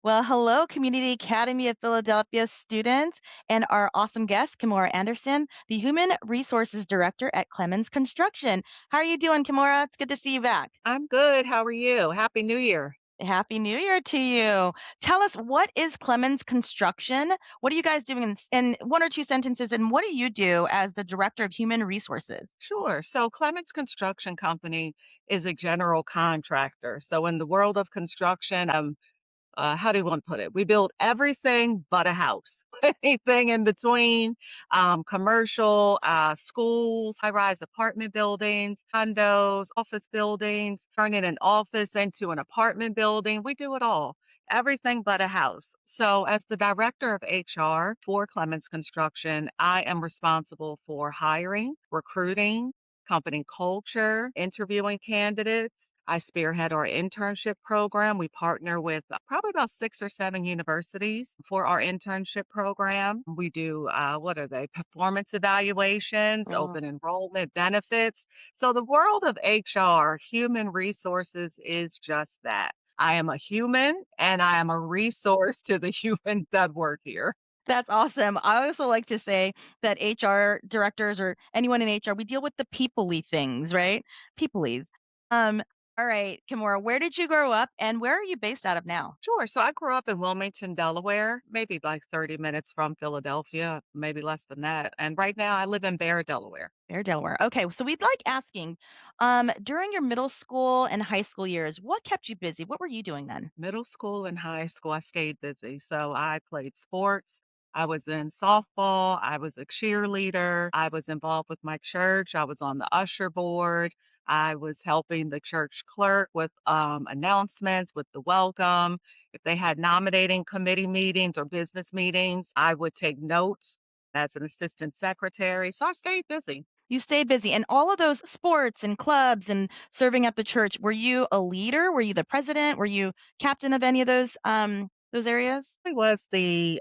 Well, hello, Community Academy of Philadelphia students, and our awesome guest, Kimura Anderson, the Human Resources Director at Clemens Construction. How are you doing, Kimura? It's good to see you back. I'm good. How are you? Happy New Year. Happy New Year to you. Tell us, what is Clemens Construction? What are you guys doing in one or two sentences? And what do you do as the Director of Human Resources? Sure. So Clemens Construction Company is a general contractor. So in the world of construction, how do you want to put it? We build everything but a house. Anything in between, commercial, schools, high-rise apartment buildings, condos, office buildings, turning an office into an apartment building. We do it all. Everything but a house. So, as the director of HR for Clemens Construction, I am responsible for hiring, recruiting, company culture, interviewing candidates. I spearhead our internship program. We partner with probably about 6 or 7 universities for our internship program. We do, what are they, performance evaluations, Mm. open enrollment benefits. So, the world of HR, human resources, is just that. I am a human and I am a resource to the humans that work here. That's awesome. I also like to say that HR directors or anyone in HR, we deal with the people-y things, right? People-ys. Um, all right, Kimura, where did you grow up and where are you based out of now? Sure. So I grew up in Wilmington, Delaware, maybe like 30 minutes from Philadelphia, maybe less than that. And right now I live in Bear, Delaware. Fair Delaware. Okay, so we'd like asking, during your middle school and high school years, what kept you busy? What were you doing then? Middle school and high school, I stayed busy. So I played sports. I was in softball. I was a cheerleader. I was involved with my church. I was on the usher board. I was helping the church clerk with announcements, with the welcome. If they had nominating committee meetings or business meetings, I would take notes as an assistant secretary. So I stayed busy. You stayed busy. And all of those sports and clubs and serving at the church, were you a leader? Were you the president? Were you captain of any of those areas? I was the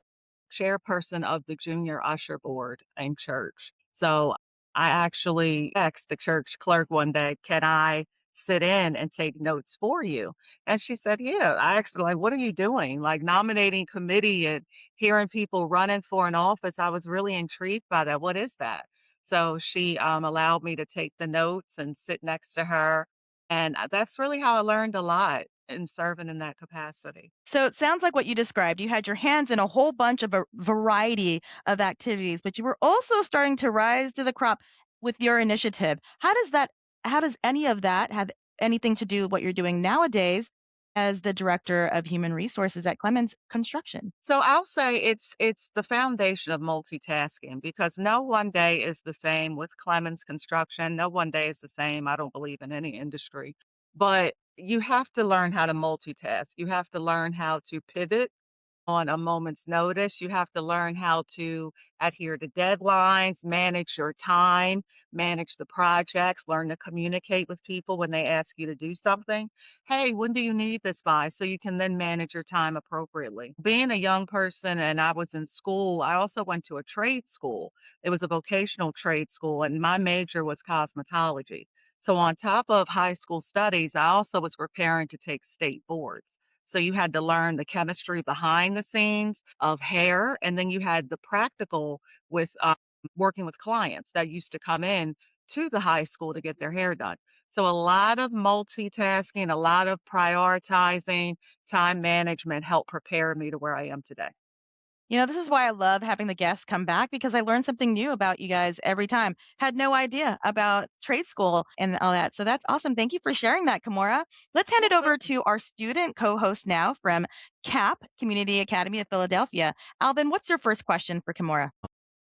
chairperson of the junior usher board in church. So I actually asked the church clerk one day, "Can I sit in and take notes for you?" And she said, "Yeah." I asked her, like, "What are you doing?" Like nominating committee and hearing people running for an office. I was really intrigued by that. What is that? So she allowed me to take the notes and sit next to her. And that's really how I learned a lot in serving in that capacity. So it sounds like what you described. You had your hands in a whole bunch of a variety of activities, but you were also starting to rise to the crop with your initiative. How does any of that have anything to do with what you're doing nowadays as the director of human resources at Clemens Construction? So I'll say it's the foundation of multitasking because no one day is the same with Clemens Construction. No one day is the same, I don't believe, in any industry. But you have to learn how to multitask. You have to learn how to pivot on a moment's notice. You have to learn how to adhere to deadlines, manage your time, manage the projects, learn to communicate with people when they ask you to do something. Hey, when do you need this by? So you can then manage your time appropriately. Being a young person and I was in school, I also went to a trade school. It was a vocational trade school, and my major was cosmetology. So, on top of high school studies, I also was preparing to take state boards. So you had to learn the chemistry behind the scenes of hair, and then you had the practical with working with clients that used to come in to the high school to get their hair done. So a lot of multitasking, a lot of prioritizing, time management helped prepare me to where I am today. You know, this is why I love having the guests come back because I learn something new about you guys every time. Had no idea about trade school and all that. So that's awesome. Thank you for sharing that, Kimura. Let's hand it over to our student co-host now from CAP, Community Academy of Philadelphia. Alvin, what's your first question for Kimura?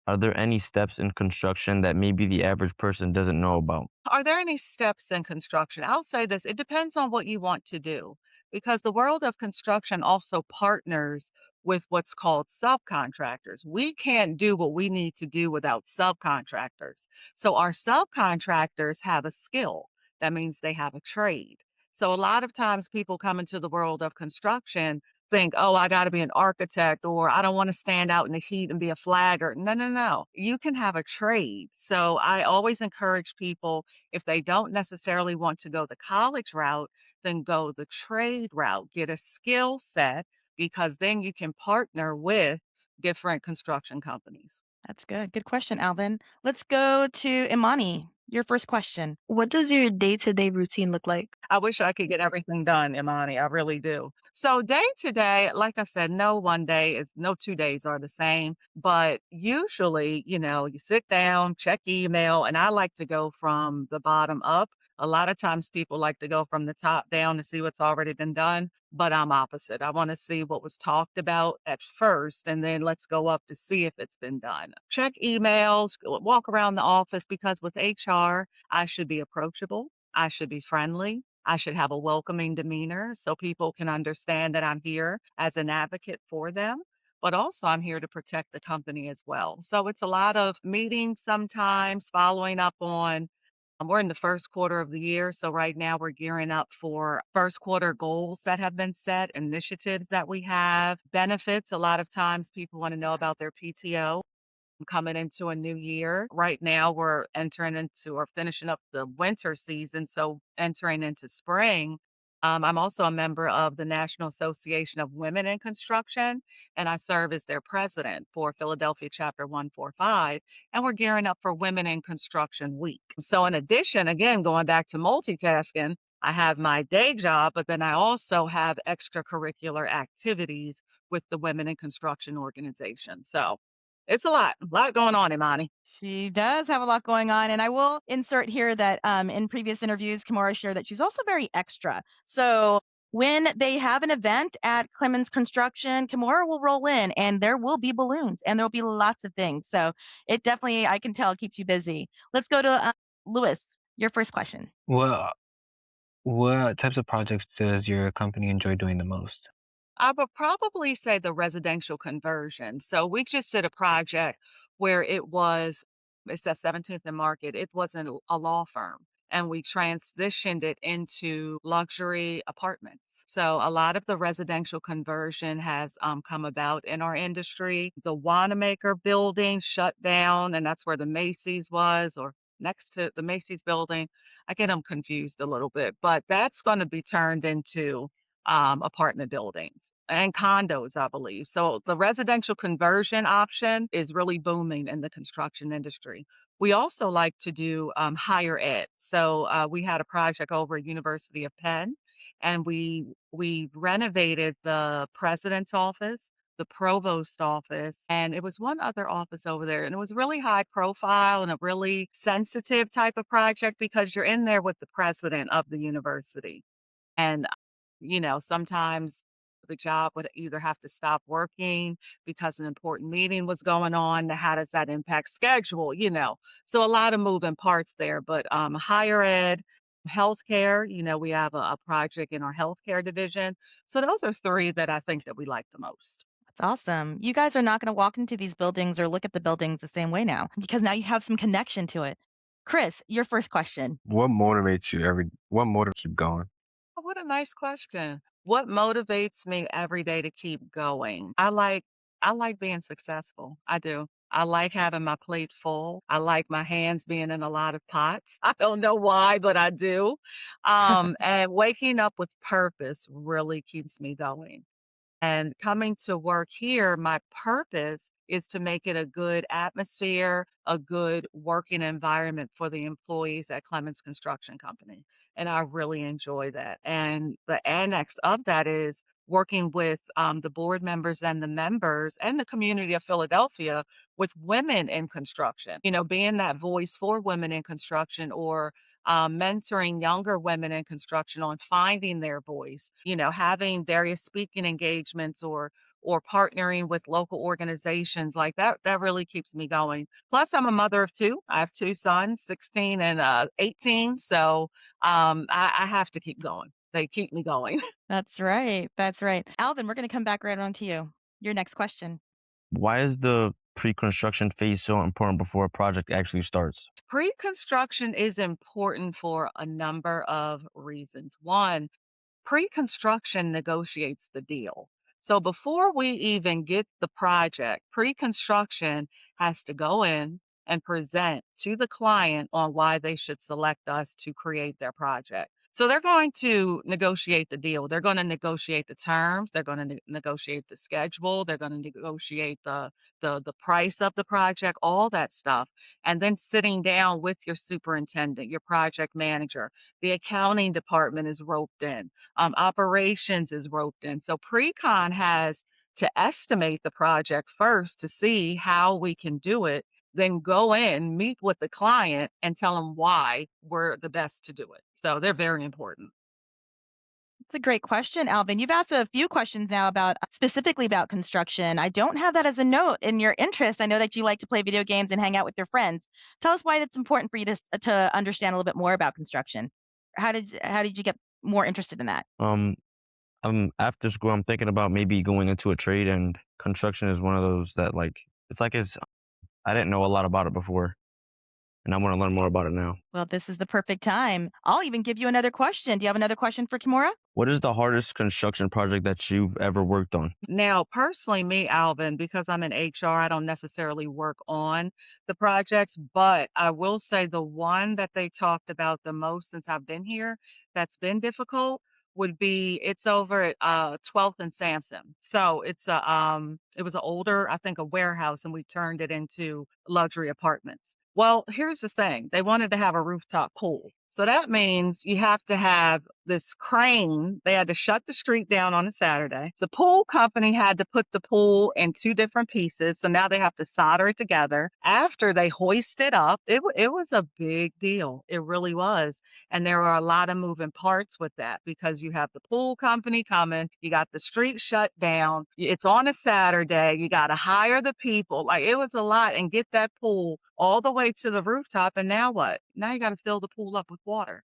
Are there any steps in construction that maybe the average person doesn't know about? Are there any steps in construction? I'll say this, it depends on what you want to do because the world of construction also partners with what's called subcontractors. We can't do what we need to do without subcontractors. So our subcontractors have a skill. That means they have a trade. So a lot of times people come into the world of construction think, oh, I got to be an architect or I don't want to stand out in the heat and be a flagger. No, no, no. You can have a trade. So I always encourage people, if they don't necessarily want to go the college route, then go the trade route, get a skill set because then you can partner with different construction companies. That's good. Good question, Alvin. Let's go to Imani. Your first question. What does your day-to-day routine look like? I wish I could get everything done, Imani. I really do. So day to day, like I said, no 2 days are the same. But usually, you sit down, check email, and I like to go from the bottom up. A lot of times people like to go from the top down to see what's already been done, but I'm opposite. I want to see what was talked about at first, and then let's go up to see if it's been done. Check emails, walk around the office because with HR, I should be approachable. I should be friendly. I should have a welcoming demeanor so people can understand that I'm here as an advocate for them, but also I'm here to protect the company as well. So it's a lot of meetings sometimes, following up on. We're in the first quarter of the year. So right now we're gearing up for first quarter goals that have been set, initiatives that we have, benefits. A lot of times people want to know about their PTO coming into a new year. Right now, we're entering into or finishing up the winter season, so entering into spring. I'm also a member of the National Association of Women in Construction, and I serve as their president for Philadelphia Chapter 145. And we're gearing up for Women in Construction Week. So, in addition, again, going back to multitasking, I have my day job, but then I also have extracurricular activities with the Women in Construction organization. So, it's a lot going on, Imani. She does have a lot going on, and I will insert here that in previous interviews, Kimura shared that she's also very extra. So when they have an event at Clemens Construction, Kimura will roll in, and there will be balloons, and there will be lots of things. So it definitely, I can tell, keeps you busy. Let's go to Lewis. Your first question. What types of projects does your company enjoy doing the most? I would probably say the residential conversion. So we just did a project where it's at 17th and Market. It wasn't a law firm. And we transitioned it into luxury apartments. So a lot of the residential conversion has come about in our industry. The Wanamaker building shut down, and that's where the Macy's was, or next to the Macy's building. I get them confused a little bit, but that's going to be turned into apartment buildings and condos, I believe. So the residential conversion option is really booming in the construction industry. We also like to do higher ed. So we had a project over at University of Penn, and we renovated the president's office, the provost office, and it was one other office over there. And it was really high profile and a really sensitive type of project because you're in there with the president of the university. And sometimes the job would either have to stop working because an important meeting was going on. How does that impact schedule? So a lot of moving parts there. But higher ed, healthcare, we have a project in our healthcare division. So those are three that I think that we like the most. That's awesome. You guys are not going to walk into these buildings or look at the buildings the same way now because now you have some connection to it. Chris, your first question. What motivates you keep going? Oh, what a nice question. What motivates me every day to keep going? I like being successful. I do. I like having my plate full. I like my hands being in a lot of pots. I don't know why, but I do. And waking up with purpose really keeps me going. And coming to work here, my purpose is to make it a good atmosphere, a good working environment for the employees at Clemens Construction Company. And I really enjoy that. And the annex of that is working with the board members and the members and the community of Philadelphia with women in construction, being that voice for women in construction or mentoring younger women in construction on finding their voice, having various speaking engagements or partnering with local organizations like that. That really keeps me going. Plus, I'm a mother of two. I have two sons, 16 and 18. So I have to keep going. They keep me going. That's right. That's right. Alvin, we're going to come back right on to you. Your next question. Why is the pre-construction phase so important before a project actually starts? Pre-construction is important for a number of reasons. One, pre-construction negotiates the deal. So before we even get the project, pre-construction has to go in and present to the client on why they should select us to create their project. So they're going to negotiate the deal. They're going to negotiate the terms. They're going to negotiate the schedule. They're going to negotiate the price of the project, all that stuff. And then sitting down with your superintendent, your project manager, the accounting department is roped in, operations is roped in. So pre-con has to estimate the project first to see how we can do it, then go in, meet with the client, and tell them why we're the best to do it. So they're very important. It's a great question, Alvin. You've asked a few questions now about specifically about construction. I don't have that as a note in your interest. I know that you like to play video games and hang out with your friends. Tell us why it's important for you to understand a little bit more about construction. How did you get more interested in that? After school, I'm thinking about maybe going into a trade, and construction is one of those that it's I didn't know a lot about it before, and I want to learn more about it now. Well, this is the perfect time. I'll even give you another question. Do you have another question for Kimura? What is the hardest construction project that you've ever worked on? Now, personally, me, Alvin, because I'm in HR, I don't necessarily work on the projects, but I will say the one that they talked about the most since I've been here that's been difficult would be it's over at 12th and Sampson. So it was an older, I think a warehouse, and we turned it into luxury apartments. Well, here's the thing. They wanted to have a rooftop pool. So that means you have to have this crane. They had to shut the street down on a Saturday. The pool company had to put the pool in two different pieces. So now they have to solder it together. After they hoist it up, it was a big deal. It really was. And there are a lot of moving parts with that because you have the pool company coming, you got the street shut down, it's on a Saturday, you got to hire the people. Like it was a lot and get that pool all the way to the rooftop. And now what? Now you got to fill the pool up with water.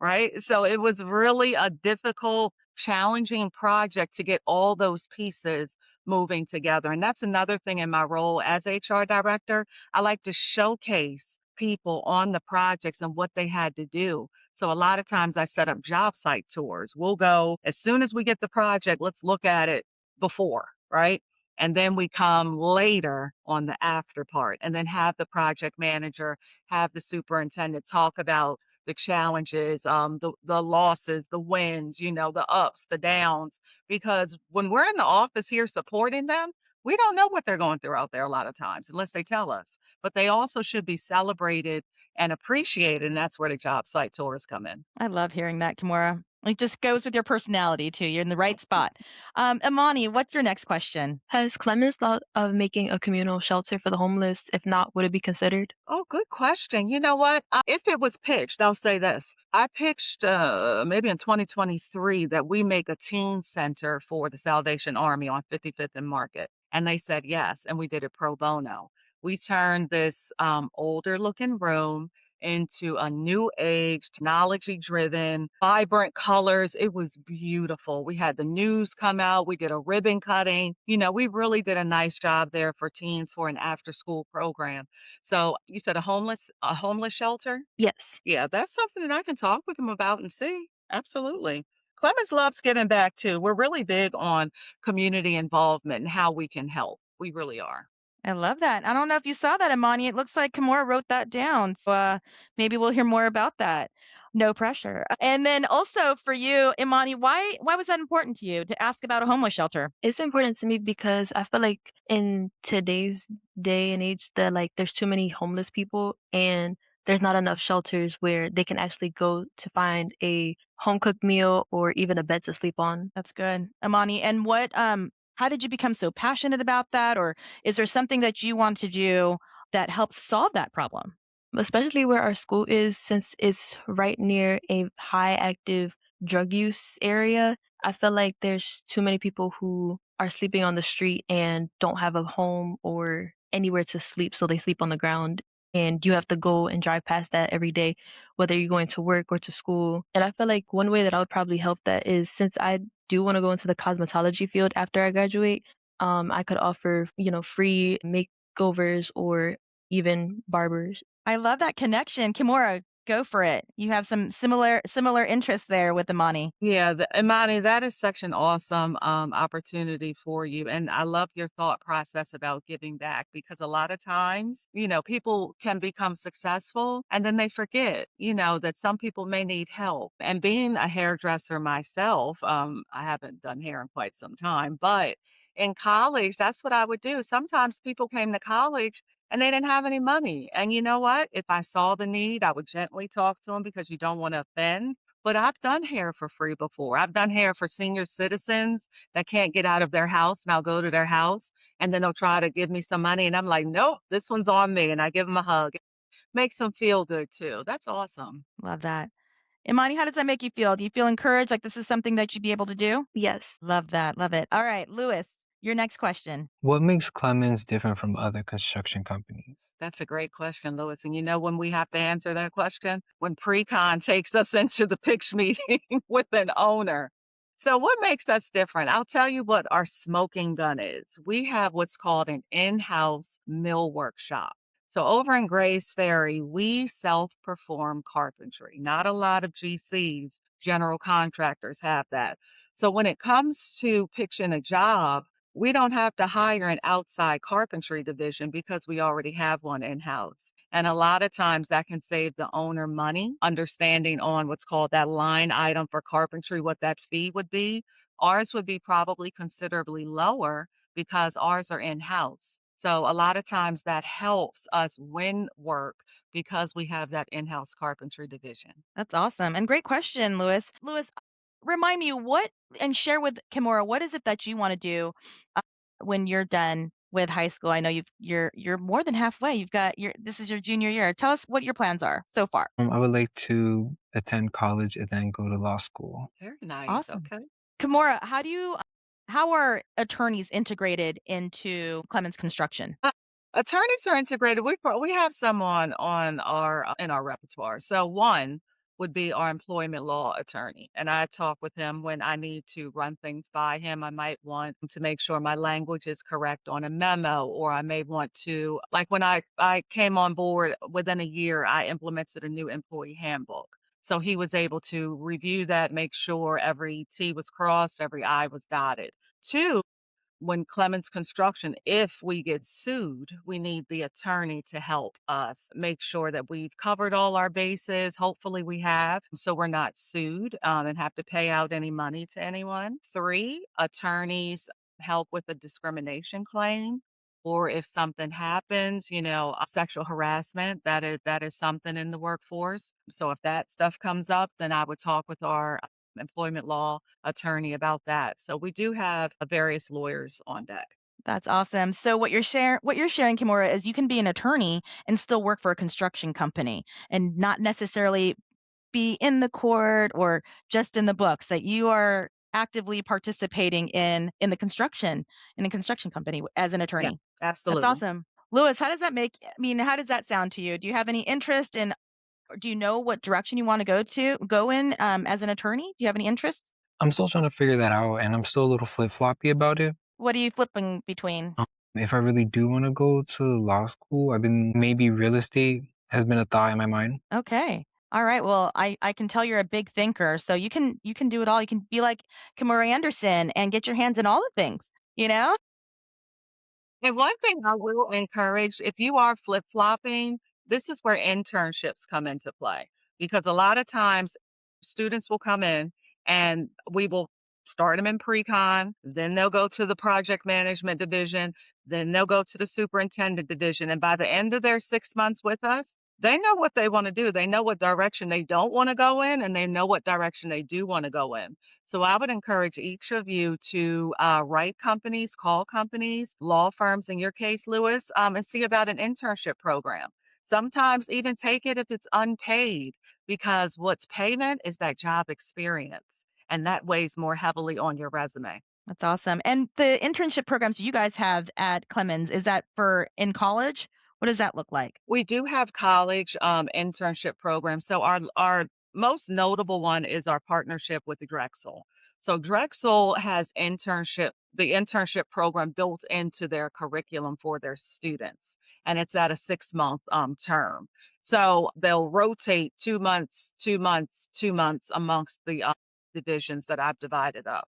Right? So it was really a difficult, challenging project to get all those pieces moving together. And that's another thing in my role as HR director. I like to showcase people on the projects and what they had to do. So a lot of times I set up job site tours. We'll go as soon as we get the project, let's look at it before, right? And then we come later on the after part and then have the project manager, have the superintendent talk about the challenges, the losses, the wins, the ups, the downs. Because when we're in the office here supporting them, we don't know what they're going through out there a lot of times unless they tell us. But they also should be celebrated and appreciated, and that's where the job site tours come in. I love hearing that, Kimura. It just goes with your personality too. You're in the right spot. Imani, what's your next question? Has Clemens thought of making a communal shelter for the homeless? If not, would it be considered? Oh, good question. You know what? If it was pitched, I'll say this. I pitched maybe in 2023 that we make a teen center for the Salvation Army on 55th and Market. And they said yes. And we did it pro bono. We turned this older looking room into a new age, technology driven, vibrant colors. It was beautiful. We had the news come out. We did a ribbon cutting. We really did a nice job there for teens for an after school program. So you said a homeless shelter? Yes. Yeah, that's something that I can talk with them about and see. Absolutely. Clemens loves giving back too. We're really big on community involvement and how we can help. We really are. I love that. I don't know if you saw that, Imani. It looks like Kimura wrote that down. So maybe we'll hear more about that. No pressure. And then also for you, Imani, why was that important to you to ask about a homeless shelter? It's important to me because I feel like in today's day and age that there's too many homeless people and there's not enough shelters where they can actually go to find a home cooked meal or even a bed to sleep on. That's good. Imani, and how did you become so passionate about that? Or is there something that you want to do that helps solve that problem? Especially where our school is, since it's right near a high active drug use area. I feel like there's too many people who are sleeping on the street and don't have a home or anywhere to sleep, so they sleep on the ground. And you have to go and drive past that every day, whether you're going to work or to school. And I feel like one way that I would probably help that is since I do want to go into the cosmetology field after I graduate, I could offer, free makeovers or even barbers. I love that connection. Kimura, Go for it. You have some similar interests there with Imani. Yeah, Imani, that is such an awesome opportunity for you. And I love your thought process about giving back because a lot of times, people can become successful and then they forget, that some people may need help. And being a hairdresser myself, I haven't done hair in quite some time, but in college, that's what I would do. Sometimes people came to college and they didn't have any money. And you know what? If I saw the need, I would gently talk to them because you don't want to offend, but I've done hair for free before. I've done hair for senior citizens that can't get out of their house, and I'll go to their house, and then they'll try to give me some money, and I'm like, "Nope, this one's on me," and I give them a hug. Makes them feel good too. That's awesome. Love that. Imani, how does that make you feel? Do you feel encouraged like this is something that you'd be able to do? Yes. Love that. Love it. All right, Lewis, your next question. What makes Clemens different from other construction companies? That's a great question, Louis. And you know when we have to answer that question? When pre-con takes us into the pitch meeting with an owner. So what makes us different? I'll tell you what our smoking gun is. We have what's called an in-house mill workshop. So over in Grays Ferry, we self-perform carpentry. Not a lot of GCs, general contractors have that. So when it comes to pitching a job, we don't have to hire an outside carpentry division because we already have one in-house. And a lot of times that can save the owner money, understanding on what's called that line item for carpentry, what that fee would be. Ours would be probably considerably lower because ours are in-house. So a lot of times that helps us win work because we have that in-house carpentry division. That's awesome. And great question, Lewis. Lewis, remind me what and share with Kimura, what is it that you want to do uh, when you're done with high school? I know you're more than halfway. You've got your this is your junior year. Tell us what your plans are so far. I would like to attend college and then go to law school. Very nice. Awesome. Okay. Kimura, how are attorneys integrated into Clemens Construction? Attorneys are integrated. We have some on our in our repertoire. So one would be our employment law attorney, and I talk with him when I need to run things by him. I might want to make sure my language is correct on a memo, or I may want to like when I came on board within a year, I implemented a new employee handbook. So he was able to review that, make sure every T was crossed, every I was dotted. Two, when Clemens Construction, if we get sued, we need the attorney to help us make sure that we've covered all our bases. Hopefully, we have, so we're not sued and have to pay out any money to anyone. Three, attorneys help with a discrimination claim. Or if something happens, sexual harassment, that is something in the workforce. So if that stuff comes up, then I would talk with our employment law attorney about that. So we do have various lawyers on deck. That's awesome. So what you're sharing, Kimura, is you can be an attorney and still work for a construction company and not necessarily be in the court or just in the books, that you are actively participating in the construction in a construction company as an Yeah, attorney. That's absolutely. awesome. Lewis, how does that sound to you? Do you have any interest in or do you know what direction you want to go in as an attorney? Do you have any interests? I'm still trying to figure that out, and I'm still a little flip-floppy about it. What are you flipping between? If I really do want to go to law school, maybe real estate has been a thought in my mind. Okay. All right. Well, I can tell you're a big thinker, so you can do it all. You can be like Kimura Anderson and get your hands in all the things, you know? And one thing I will encourage, if you are flip-flopping, this is where internships come into play. Because a lot of times students will come in and we will start them in pre-con, then they'll go to the project management division, then they'll go to the superintendent division. And by the end of their 6 months with us, they know what they want to do. They know what direction they don't want to go in, and they know what direction they do want to go in. So I would encourage each of you to write companies, call companies, law firms, in your case, Lewis, and see about an internship program. Sometimes even take it if it's unpaid, because what's payment is that job experience, and that weighs more heavily on your resume. That's awesome. And the internship programs you guys have at Clemens, is that for in college? What does that look like? We do have college internship programs. So our most notable one is our partnership with the Drexel. So Drexel has the internship program built into their curriculum for their students. and it's at a 6-month term. So they'll rotate 2 months, 2 months, 2 months amongst the divisions that I've divided up.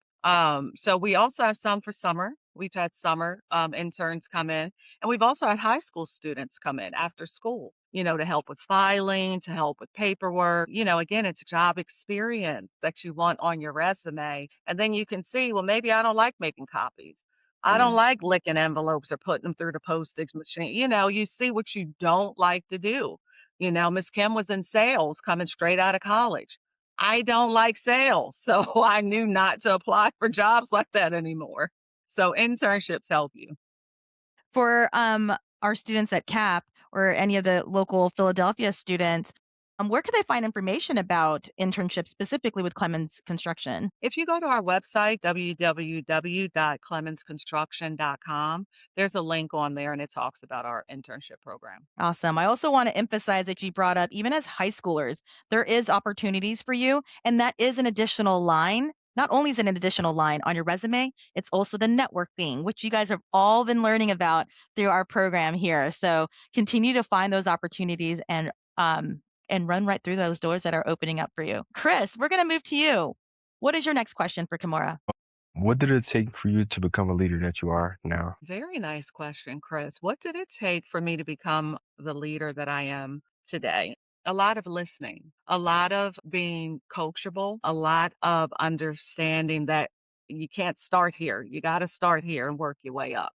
So we also have some for summer. We've had summer interns come in, and we've also had high school students come in after school, to help with filing, to help with paperwork. Again, it's job experience that you want on your resume. And then you can see, well, maybe I don't like making copies. I don't Yeah. like licking envelopes or putting them through the postage machine. You see what you don't like to do. Miss Kim was in sales coming straight out of college. I don't like sales, so I knew not to apply for jobs like that anymore. So internships help you. For our students at CAP or any of the local Philadelphia students, where can they find information about internships specifically with Clemens Construction? If you go to our website, www.clemensconstruction.com, there's a link on there and it talks about our internship program. Awesome. I also want to emphasize that you brought up, even as high schoolers, there is opportunities for you, and that is an additional line. Not only is it an additional line on your resume, it's also the networking, which you guys have all been learning about through our program here. So continue to find those opportunities and run right through those doors that are opening up for you. Chris, we're going to move to you. What is your next question for Kimura? What did it take for you to become a leader that you are now? Very nice question, Chris. What did it take for me to become the leader that I am today? A lot of listening, a lot of being coachable, a lot of understanding that you can't start here. You got to start here and work your way up.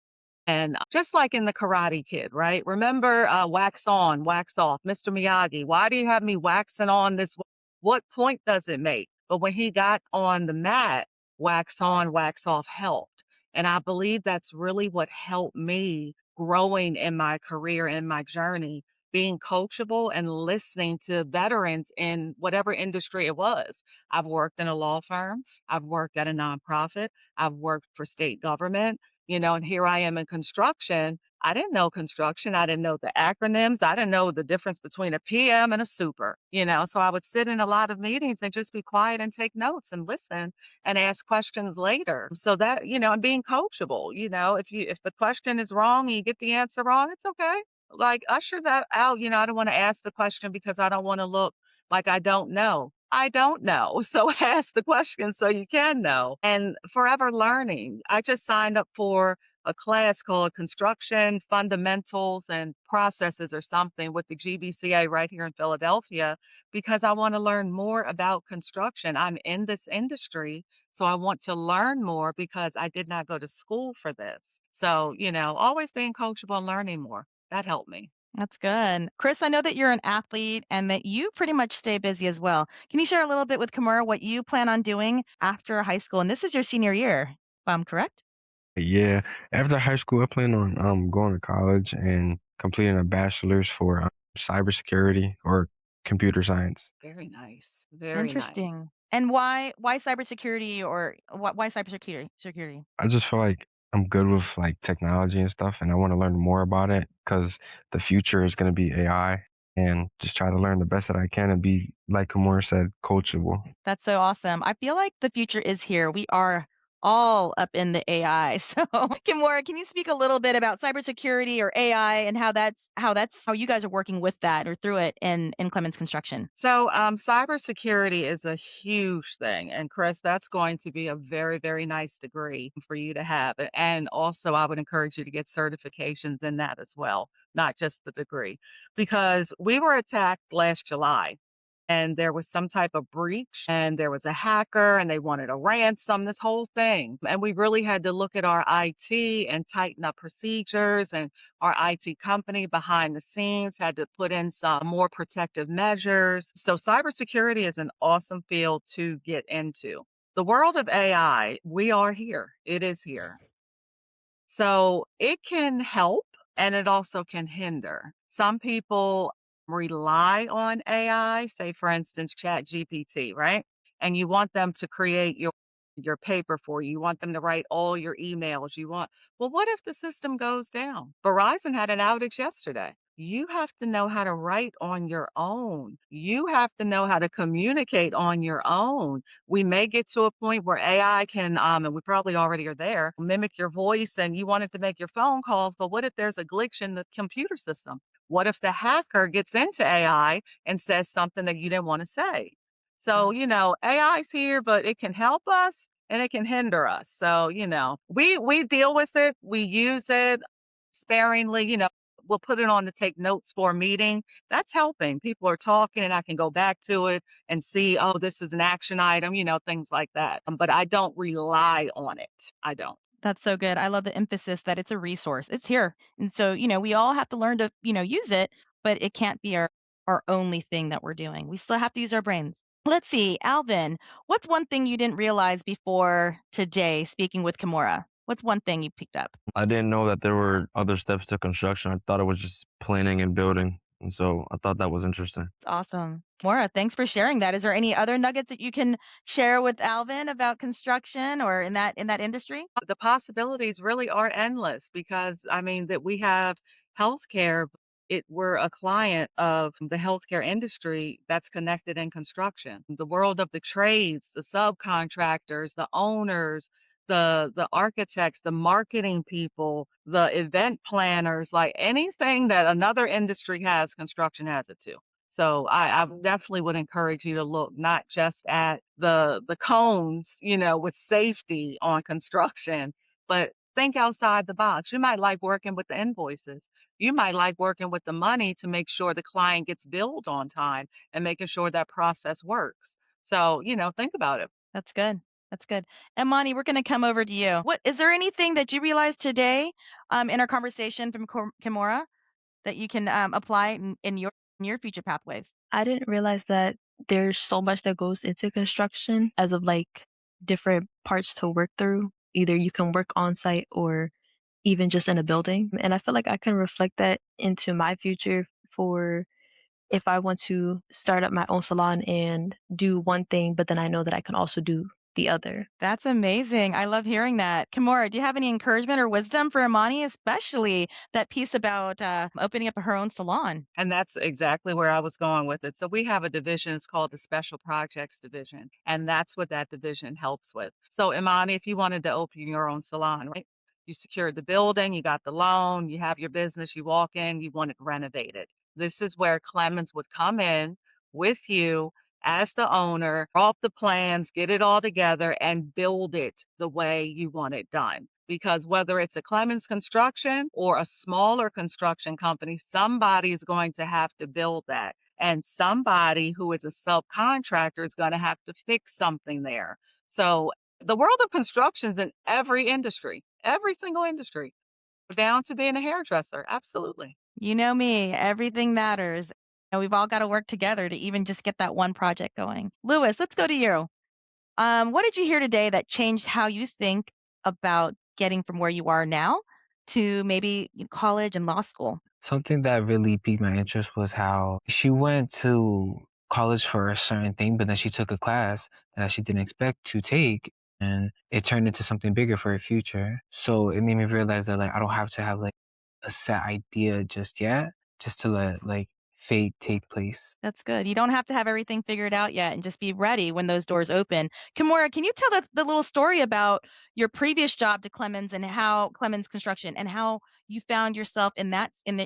And just like in the Karate Kid, right? Remember, wax on, wax off. Mr. Miyagi, why do you have me waxing on this? What point does it make? But when he got on the mat, wax on, wax off helped. And I believe that's really what helped me growing in my career and my journey, being coachable and listening to veterans in whatever industry it was. I've worked in a law firm, I've worked at a nonprofit, I've worked for state government, and here I am in construction. I didn't know construction. I didn't know the acronyms. I didn't know the difference between a PM and a super, so I would sit in a lot of meetings and just be quiet and take notes and listen and ask questions later. So that, and being coachable, if the question is wrong and you get the answer wrong, it's okay. Like usher that out. I don't want to ask the question because I don't want to look like I don't know. I don't know. So ask the question so you can know. And forever learning. I just signed up for a class called Construction Fundamentals and Processes or something with the GBCA right here in Philadelphia because I want to learn more about construction. I'm in this industry, so I want to learn more because I did not go to school for this. So, always being coachable and learning more. That helped me. That's good. Chris, I know that you're an athlete and that you pretty much stay busy as well. Can you share a little bit with Kimura what you plan on doing after high school? And this is your senior year, if I'm correct? Yeah, after high school, I plan on going to college and completing a bachelor's for cybersecurity or computer science. Very nice. Very nice. Interesting. And why cybersecurity or why cybersecurity security? I just feel like I'm good with like technology and stuff, and I want to learn more about it because the future is going to be AI, and just try to learn the best that I can and be, like Kamora said, coachable. That's so awesome. I feel like the future is here. We are all up in the AI. So, Kimura, can you speak a little bit about cybersecurity or AI and how you guys are working with that or through it in Clemens Construction? So, cybersecurity is a huge thing. And Chris, that's going to be a very, very nice degree for you to have. And also, I would encourage you to get certifications in that as well, not just the degree, because we were attacked last July and there was some type of breach and there was a hacker and they wanted a ransom, this whole thing. And we really had to look at our IT and tighten up procedures, and our IT company behind the scenes had to put in some more protective measures. So cybersecurity is an awesome field to get into. The world of AI, we are here. It is here. So it can help and it also can hinder. Some people rely on AI, say for instance, Chat GPT, right? And you want them to create your paper for you. You want them to write all your emails. Well, what if the system goes down? Verizon had an outage yesterday. You have to know how to write on your own. You have to know how to communicate on your own. We may get to a point where AI can, and we probably already are there, mimic your voice and you want it to make your phone calls. But what if there's a glitch in the computer system? What if the hacker gets into AI and says something that you didn't want to say? So, AI's here, but it can help us and it can hinder us. So, we deal with it, we use it sparingly, we'll put it on to take notes for a meeting. That's helping. People are talking and I can go back to it and see, oh, this is an action item, things like that. But I don't rely on it. I don't. That's so good. I love the emphasis that it's a resource. It's here. And so, we all have to learn to, use it, but it can't be our only thing that we're doing. We still have to use our brains. Let's see, Alvin, what's one thing you didn't realize before today speaking with Kimura? What's one thing you picked up? I didn't know that there were other steps to construction. I thought it was just planning and building. And so I thought that was interesting. It's awesome. Kimura, thanks for sharing that. Is there any other nuggets that you can share with Alvin about construction or in that industry? The possibilities really are endless because that we have healthcare. We're a client of the healthcare industry that's connected in construction. The world of the trades, the subcontractors, the owners, the architects, the marketing people, the event planners, like anything that another industry has, construction has it too. So I definitely would encourage you to look not just at the cones, with safety on construction, but think outside the box. You might like working with the invoices. You might like working with the money to make sure the client gets billed on time and making sure that process works. So, think about it. That's good. That's good. And Monty, we're going to come over to you. What is there anything that you realized today in our conversation from Kimura that you can apply in your future pathways? I didn't realize that there's so much that goes into construction as of like different parts to work through. Either you can work on site or even just in a building. And I feel like I can reflect that into my future for if I want to start up my own salon and do one thing, but then I know that I can also do the other. That's amazing. I love hearing that. Kimura, do you have any encouragement or wisdom for Imani, especially that piece about opening up her own salon? And that's exactly where I was going with it. So we have a division, it's called the Special Projects Division, and that's what that division helps with. So Imani, if you wanted to open your own salon, right? You secured the building, you got the loan, you have your business, you walk in, you want it renovated. This is where Clemens would come in with you as the owner, draw up the plans, get it all together, and build it the way you want it done. Because whether it's a Clemens Construction or a smaller construction company, somebody is going to have to build that. And somebody who is a subcontractor is going to have to fix something there. So the world of construction is in every industry, every single industry, down to being a hairdresser. Absolutely. You know me, everything matters. And we've all got to work together to even just get that one project going. Lewis, let's go to you. What did you hear today that changed how you think about getting from where you are now to maybe college and law school? Something that really piqued my interest was how she went to college for a certain thing, but then she took a class that she didn't expect to take, and it turned into something bigger for her future. So it made me realize that I don't have to have a set idea just yet, just to let fate take place. That's good. You don't have to have everything figured out yet and just be ready when those doors open. Kimura, can you tell the little story about your previous job to Clemens and how Clemens Construction and how you found yourself in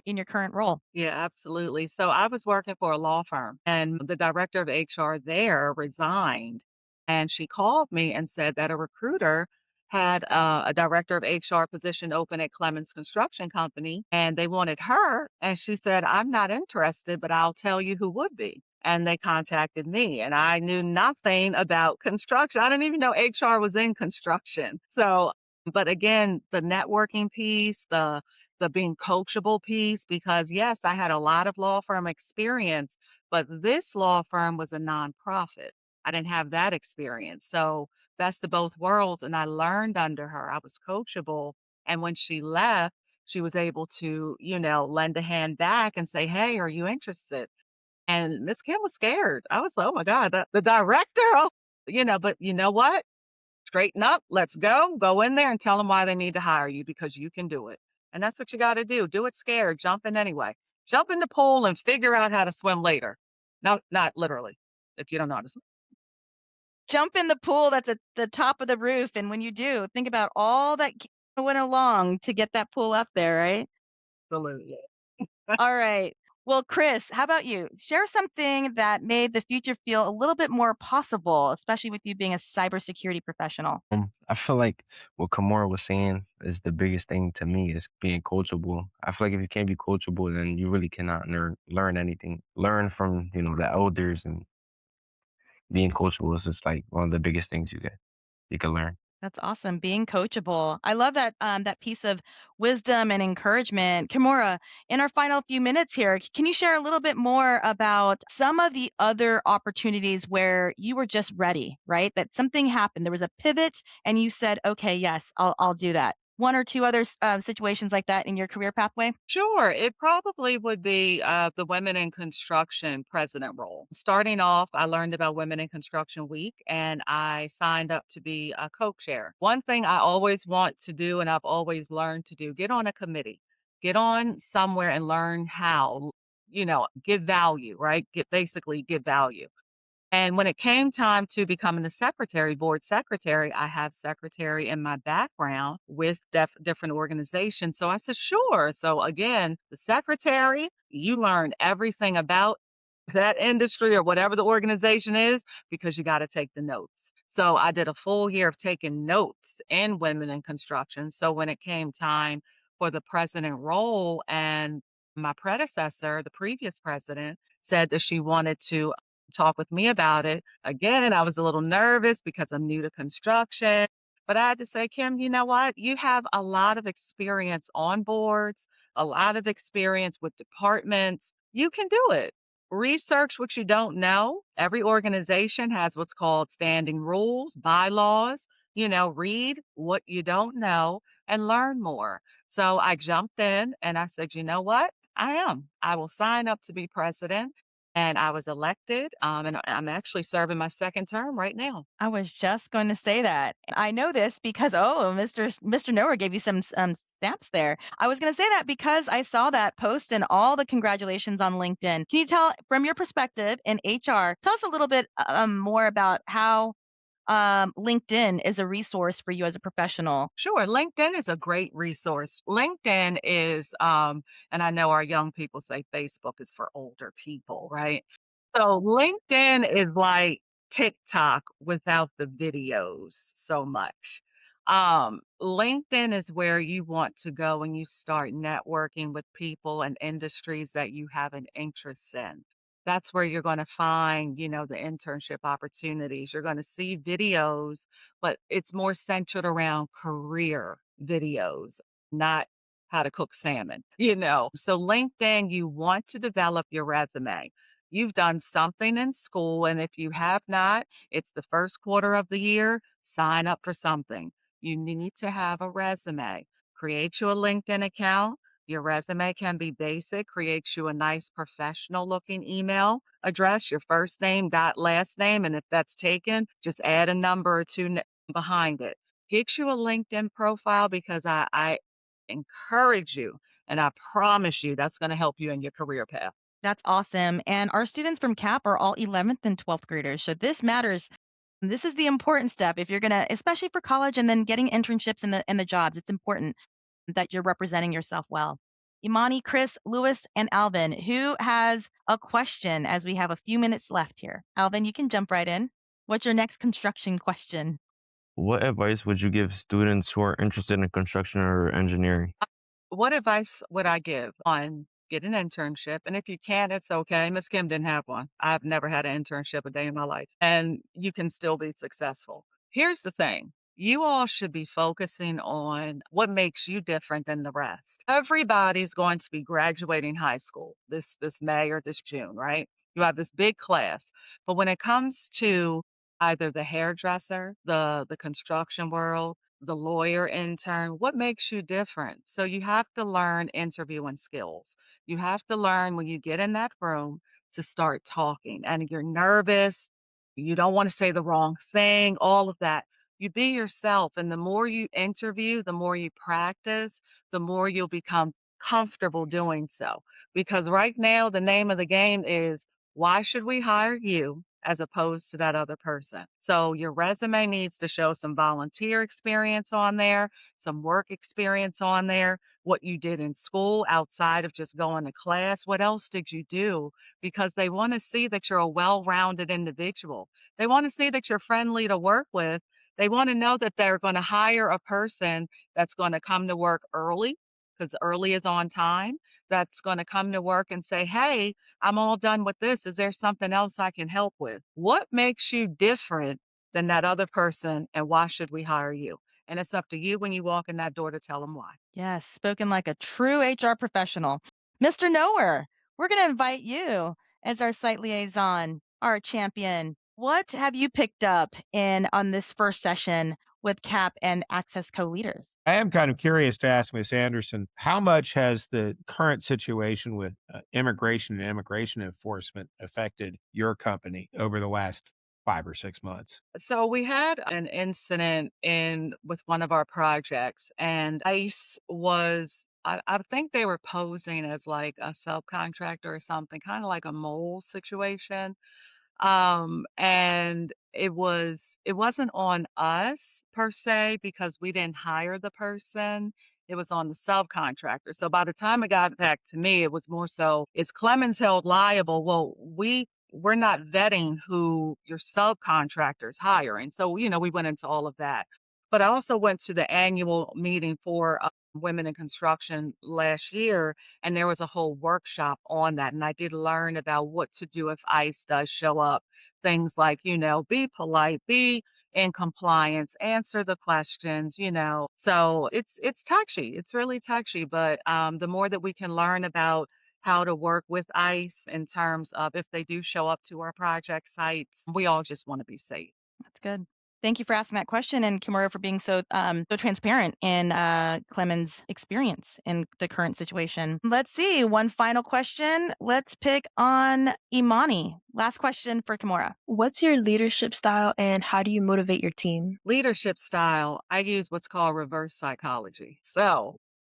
your current role? Yeah, absolutely. So I was working for a law firm and the director of HR there resigned. And she called me and said that a recruiter had a director of HR position open at Clemens Construction Company and they wanted her. And she said, I'm not interested, but I'll tell you who would be. And they contacted me and I knew nothing about construction. I didn't even know HR was in construction. So, but again, the networking piece, the being coachable piece because yes, I had a lot of law firm experience, but this law firm was a nonprofit. I didn't have that experience. So best of both worlds. And I learned under her. I was coachable. And when she left, she was able to, lend a hand back and say, hey, are you interested? And Miss Kim was scared. I was like, oh my God, the director. Oh, but you know what? Straighten up, let's go in there and tell them why they need to hire you because you can do it. And that's what you got to do. Do it scared, jump in anyway. Jump in the pool and figure out how to swim later. No, not literally, if you don't know how to swim. Jump in the pool that's at the top of the roof, and when you do, think about all that went along to get that pool up there, right? Absolutely. All right. Well, Chris, how about you? Share something that made the future feel a little bit more possible, especially with you being a cybersecurity professional. I feel like what Kimura was saying is the biggest thing to me is being coachable. I feel like if you can't be coachable, then you really cannot learn anything. Learn from, the elders, and being coachable is just like one of the biggest things you can learn. That's awesome. Being coachable. I love that that piece of wisdom and encouragement. Kimura, in our final few minutes here, can you share a little bit more about some of the other opportunities where you were just ready, right? That something happened, there was a pivot, and you said, "Okay, yes, I'll do that." One or two other situations like that in your career pathway. Sure, it probably would be the Women in Construction president role. Starting off, I learned about Women in Construction Week and I signed up to be a co chair. One thing I always want to do, and I've always learned to do, get on a committee, get on somewhere and learn how, give value, right? Basically give value. And when it came time to becoming the secretary, board secretary, I have secretary in my background with different organizations. So I said, sure. So again, the secretary, you learn everything about that industry or whatever the organization is because you got to take the notes. So I did a full year of taking notes in women in construction. So when it came time for the president role, and my predecessor, the previous president, said that she wanted to talk with me about it. Again, I was a little nervous because I'm new to construction, but I had to say, Kim, you know what? You have a lot of experience on boards, a lot of experience with departments. You can do it. Research what you don't know. Every organization has what's called standing rules, bylaws. Read what you don't know and learn more. So I jumped in and I said, you know what? I am. I will sign up to be president. And I was elected, and I'm actually serving my second term right now. I was just going to say that. I know this because Mr. Noah gave you some snaps there. I was going to say that because I saw that post and all the congratulations on LinkedIn. Can you tell from your perspective in HR, tell us a little bit more about how LinkedIn is a resource for you as a professional? Sure, LinkedIn is a great resource. LinkedIn is, and I know our young people say Facebook is for older people, right? So LinkedIn is like TikTok without the videos so much. LinkedIn is where you want to go when you start networking with people and industries that you have an interest in. That's where you're going to find, the internship opportunities. You're going to see videos, but it's more centered around career videos, not how to cook salmon. So LinkedIn, you want to develop your resume. You've done something in school, and if you have not, it's the first quarter of the year, sign up for something. You need to have a resume. Create you a LinkedIn account. Your resume can be basic, create you a nice professional looking email address, your first name dot last name, and if that's taken, just add a number or two behind it. Get you a LinkedIn profile because I encourage you and I promise you that's going to help you in your career path. That's awesome. And our students from CAP are all 11th and 12th graders. So this matters. This is the important step if you're going to, especially for college and then getting internships in the jobs. It's important that you're representing yourself well. Imani, Chris, Lewis, and Alvin, who has a question as we have a few minutes left here? Alvin, you can jump right in. What's your next construction question? What advice would you give students who are interested in construction or engineering? What advice would I give on get an internship? And if you can't, it's okay. Miss Kim didn't have one. I've never had an internship a day in my life, and you can still be successful. Here's the thing. You all should be focusing on what makes you different than the rest. Everybody's going to be graduating high school this May or this June, right? You have this big class. But when it comes to either the hairdresser, the construction world, the lawyer intern, what makes you different? So you have to learn interviewing skills. You have to learn when you get in that room to start talking and you're nervous, you don't want to say the wrong thing, all of that. You be yourself. And the more you interview, the more you practice, the more you'll become comfortable doing so. Because right now, the name of the game is why should we hire you as opposed to that other person? So your resume needs to show some volunteer experience on there, some work experience on there, what you did in school outside of just going to class. What else did you do? Because they want to see that you're a well rounded individual. They want to see that you're friendly to work with. They want to know that they're going to hire a person that's going to come to work early, because early is on time, that's going to come to work and say, hey, I'm all done with this. Is there something else I can help with? What makes you different than that other person, and why should we hire you? And it's up to you when you walk in that door to tell them why. Yes, spoken like a true HR professional. Mr. Knower, we're going to invite you as our site liaison, our champion. What have you picked up in on this first session with CAP and Access co-leaders? I am kind of curious to ask Ms. Anderson, how much has the current situation with immigration and immigration enforcement affected your company over the last 5 or 6 months? So we had an incident in with one of our projects, and ICE was I think they were posing as like a subcontractor or something, kind of like a mole situation. And it wasn't on us per se because we didn't hire the person. It was on the subcontractor. So by the time it got back to me, it was more so, is Clemens held liable? Well, we're not vetting who your subcontractor is hiring. So, we went into all of that. But I also went to the annual meeting for women in construction last year, and there was a whole workshop on that. And I did learn about what to do if ICE does show up. Things like, be polite, be in compliance, answer the questions. So it's touchy. It's really touchy. But the more that we can learn about how to work with ICE in terms of if they do show up to our project sites, we all just want to be safe. That's good. Thank you for asking that question, and Kimura for being so transparent in Clemens' experience in the current situation. Let's see. One final question. Let's pick on Imani. Last question for Kimura. What's your leadership style and how do you motivate your team? Leadership style, I use what's called reverse psychology.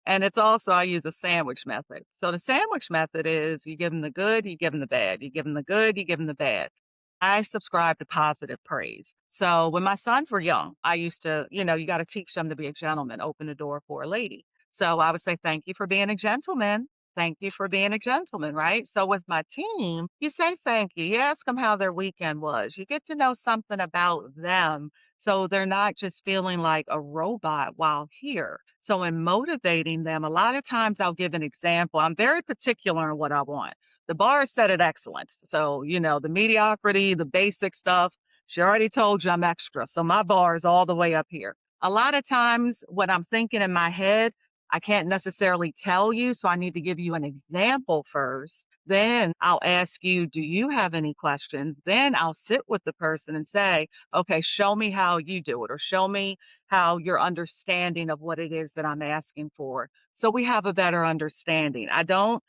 And it's also, I use a sandwich method. So the sandwich method is you give them the good, you give them the bad. You give them the good, you give them the bad. I subscribe to positive praise. So when my sons were young, I used to, you got to teach them to be a gentleman, open the door for a lady. So I would say, thank you for being a gentleman. Thank you for being a gentleman, right? So with my team, you say thank you. You ask them how their weekend was. You get to know something about them so they're not just feeling like a robot while here. So in motivating them, a lot of times I'll give an example. I'm very particular in what I want. The bar is set at excellence. So, the mediocrity, the basic stuff, she already told you I'm extra. So my bar is all the way up here. A lot of times what I'm thinking in my head, I can't necessarily tell you. So I need to give you an example first. Then I'll ask you, do you have any questions? Then I'll sit with the person and say, okay, show me how you do it, or show me how your understanding of what it is that I'm asking for. So we have a better understanding. I don't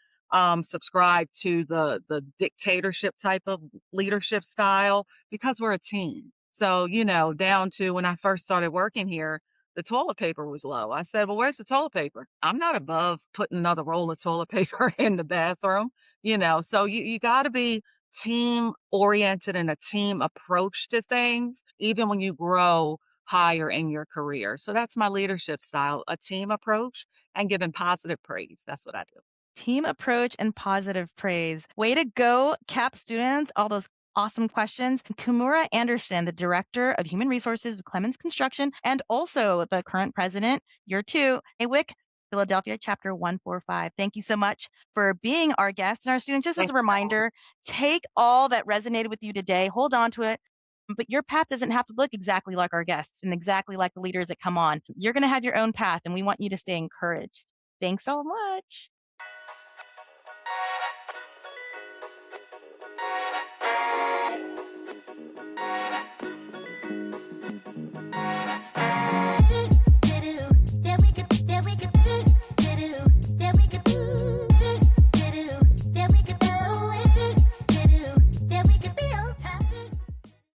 subscribe to the dictatorship type of leadership style because we're a team. So, down to when I first started working here, the toilet paper was low. I said, well, where's the toilet paper? I'm not above putting another roll of toilet paper in the bathroom. So you got to be team oriented and a team approach to things, even when you grow higher in your career. So that's my leadership style, a team approach and giving positive praise. That's what I do. Team approach and positive praise. Way to go, CAP students. All those awesome questions. Kimura Anderson, the Director of Human Resources with Clemens Construction, and also the current president, year 2, AWIC, Philadelphia, Chapter 145. Thank you so much for being our guest and our student. Just as a reminder, take all that resonated with you today, hold on to it. But your path doesn't have to look exactly like our guests and exactly like the leaders that come on. You're going to have your own path, and we want you to stay encouraged. Thanks so much.